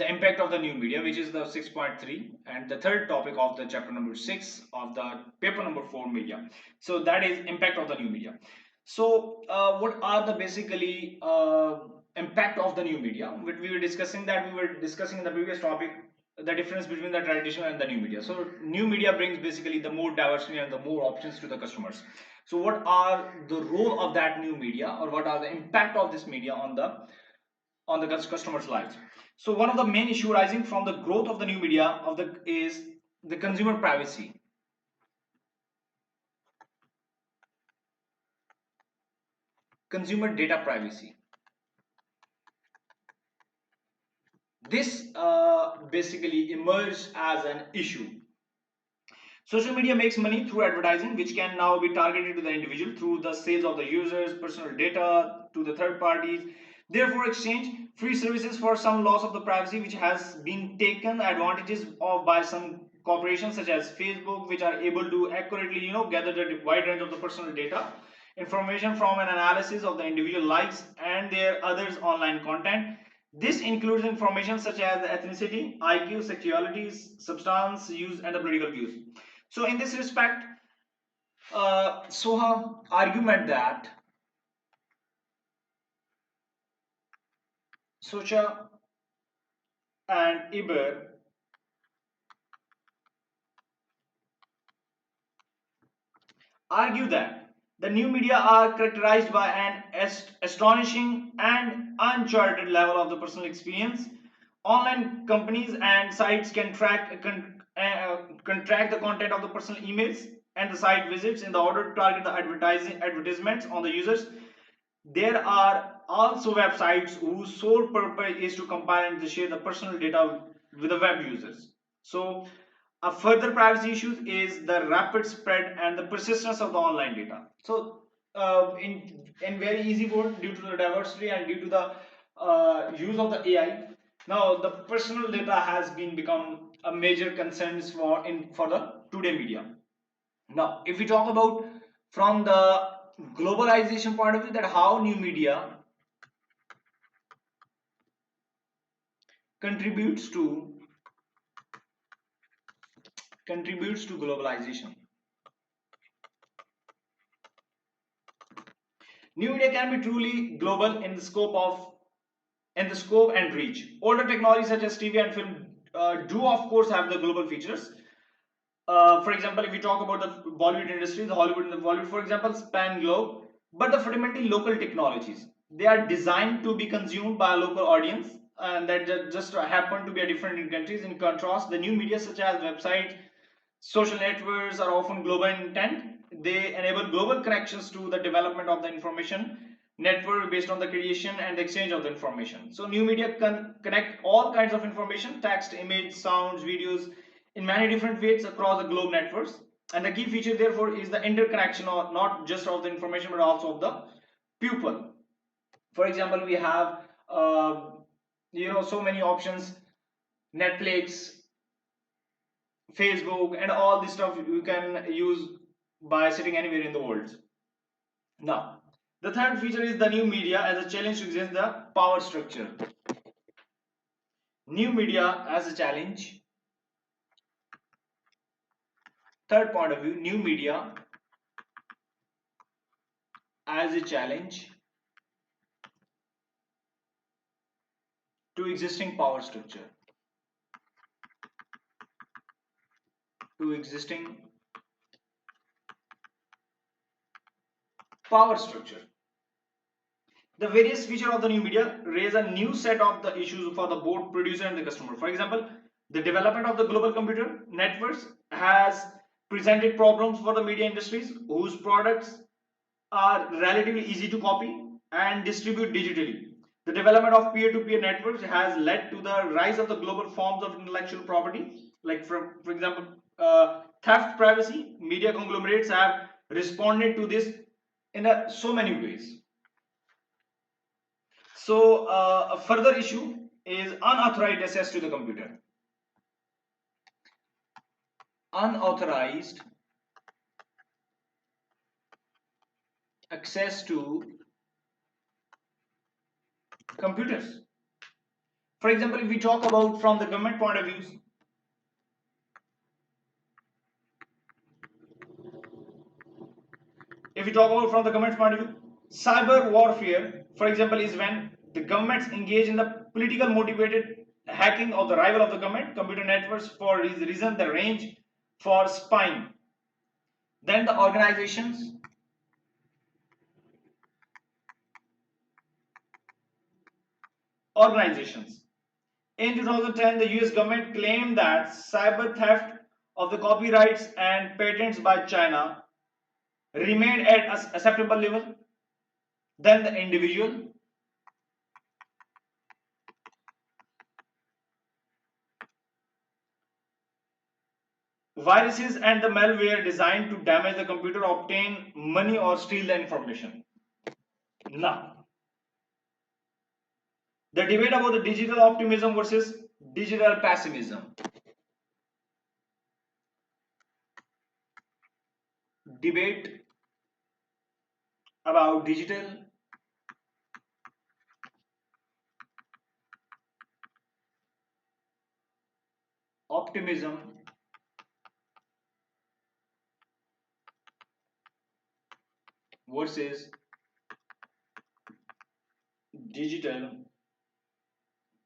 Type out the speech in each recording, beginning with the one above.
the impact of the new media, which is the 6.3, and the third topic of the chapter number 6 of the paper number 4, media. So that is impact of the new media. So what are the basically impact of the new media? We were discussing in the previous topic the difference between the traditional and the new media. So new media brings basically the more diversity and the more options to the customers. So what are the role of that new media, or what are the impact of this media on the customers' lives? So one of the main issue arising from the growth of the new media is the consumer privacy. Consumer data privacy. This basically emerged as an issue. Social media makes money through advertising, which can now be targeted to the individual through the sales of the users' personal data to the third parties. Therefore, exchange free services for some loss of the privacy, which has been taken advantages of by some corporations such as Facebook, which are able to accurately, gather the wide range of the personal data, information from an analysis of the individual likes and their others' online content. This includes information such as ethnicity, IQ, sexuality, substance use, and the political views. So in this respect, Soha argument that Socha and Iber argue that the new media are characterized by an astonishing and uncharted level of the personal experience. Online companies and sites can track the content of the personal emails and the site visits in the order to target the advertisements on the users. There are also websites whose sole purpose is to compile and share the personal data with the web users. So, a further privacy issue is the rapid spread and the persistence of the online data. So, in very easy word, due to the diversity and due to the use of the AI, now the personal data has been become a major concerns for the today media. Now, if we talk about from the globalization point of view, that how new media contributes to globalization. New media can be truly global in the scope and reach. Older technologies such as TV and film do of course have the global features. For example, if we talk about the Bollywood industry, the Hollywood and the Bollywood, for example, span globe, but the fundamentally local technologies. They are designed to be consumed by a local audience, and that just happen to be different in countries. In contrast, the new media such as websites, social networks are often global in intent. They enable global connections to the development of the information network based on the creation and the exchange of the information. So new media can connect all kinds of information, text, image, sounds, videos, in many different ways across the globe networks. And the key feature therefore is the interconnection, or not just of the information but also of the people. For example, we have so many options: Netflix, Facebook, and all this stuff you can use by sitting anywhere in the world. Now, the third feature is the new media as a challenge to exist the power structure. New media as a challenge. Third point of view, new media as a challenge to existing power structure. To existing power structure. The various features of the new media raise a new set of the issues for the both producer and the customer. For example, the development of the global computer networks has presented problems for the media industries whose products are relatively easy to copy and distribute digitally. The development of peer-to-peer networks has led to the rise of the global forms of intellectual property, like for example, theft, privacy. Media conglomerates have responded to this in so many ways. So a further issue is unauthorized access to the computer. Unauthorized access to computers. For example, if we talk about from the government point of view, if we talk about from the government's point of view, cyber warfare, for example, is when the governments engage in the political motivated hacking of the rival of the government computer networks for reason the range for spying. Then the organizations. In 2010, the US government claimed that cyber theft of the copyrights and patents by China remained at a acceptable level. Then the individual viruses and the malware designed to damage the computer, obtain money, or steal the information. Now, the debate about the digital optimism versus digital pessimism. Debate about digital optimism versus digital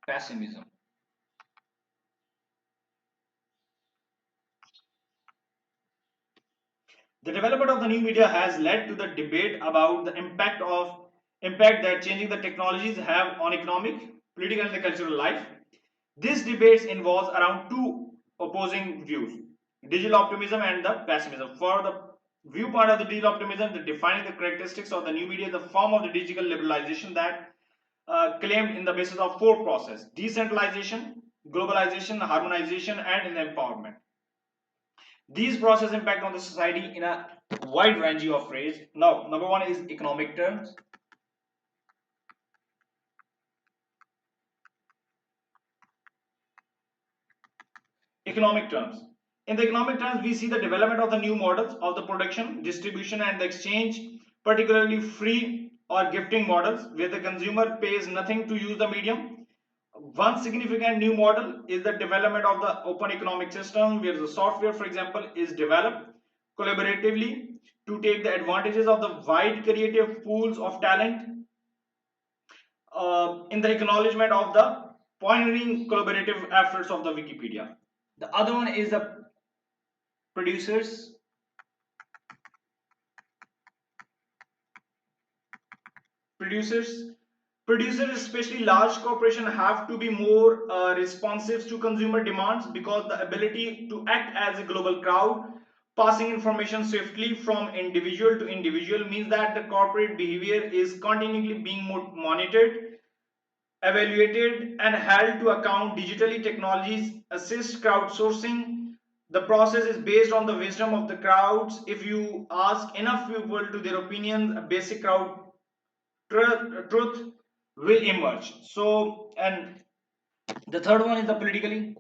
pessimism. The development of the new media has led to the debate about the impact that changing the technologies have on economic, political, and the cultural life. This debate involves around two opposing views: digital optimism and the pessimism. For the viewpoint of the digital optimism, the defining the characteristics of the new media, the form of the digital liberalization that claimed in the basis of four processes: decentralization, globalization, harmonization, and empowerment. These processes impact on the society in a wide range of ways. Now, number one is economic terms. Economic terms. In the economic terms, we see the development of the new models of the production, distribution, and the exchange, particularly free or gifting models, where the consumer pays nothing to use the medium. One significant new model is the development of the open economic system, where the software, for example, is developed collaboratively to take the advantages of the wide creative pools of talent in the acknowledgement of the pioneering collaborative efforts of the Wikipedia. The other one is the producers. Producers, producers, especially large corporations, have to be more responsive to consumer demands because the ability to act as a global crowd, passing information swiftly from individual to individual, means that the corporate behavior is continually being monitored, evaluated, and held to account. Digitally, technologies assist crowdsourcing. The process is based on the wisdom of the crowds. If you ask enough people to their opinions, a basic crowd truth will emerge. So, and the third one is the politically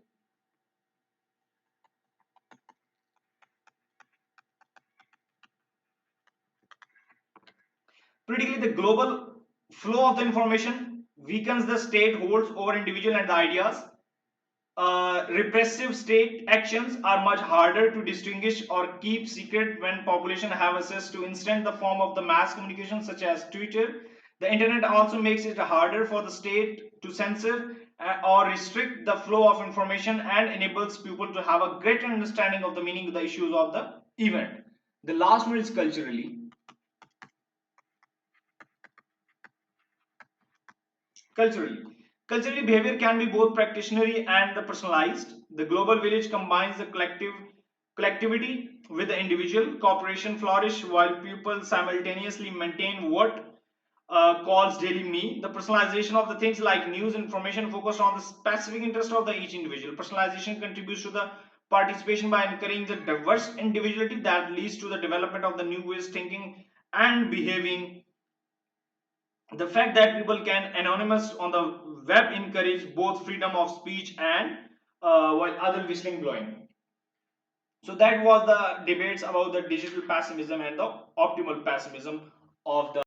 the global flow of the information weakens the state holds over individual and the ideas. Repressive state actions are much harder to distinguish or keep secret when population have access to instant the form of the mass communication such as Twitter. The internet also makes it harder for the state to censor or restrict the flow of information and enables people to have a greater understanding of the meaning of the issues of the event. The last one is culturally. Culturally. Culturally, behavior can be both practitionary and the personalized. The global village combines the collectivity with the individual. Cooperation flourish while people simultaneously maintain what calls daily me. The personalization of the things like news information focused on the specific interest of the each individual. Personalization contributes to the participation by encouraging the diverse individuality that leads to the development of the new ways thinking and behaving. The fact that people can anonymous on the web encourage both freedom of speech and while other whistling blowing. So that was the debates about the digital pessimism and the optimal pessimism of the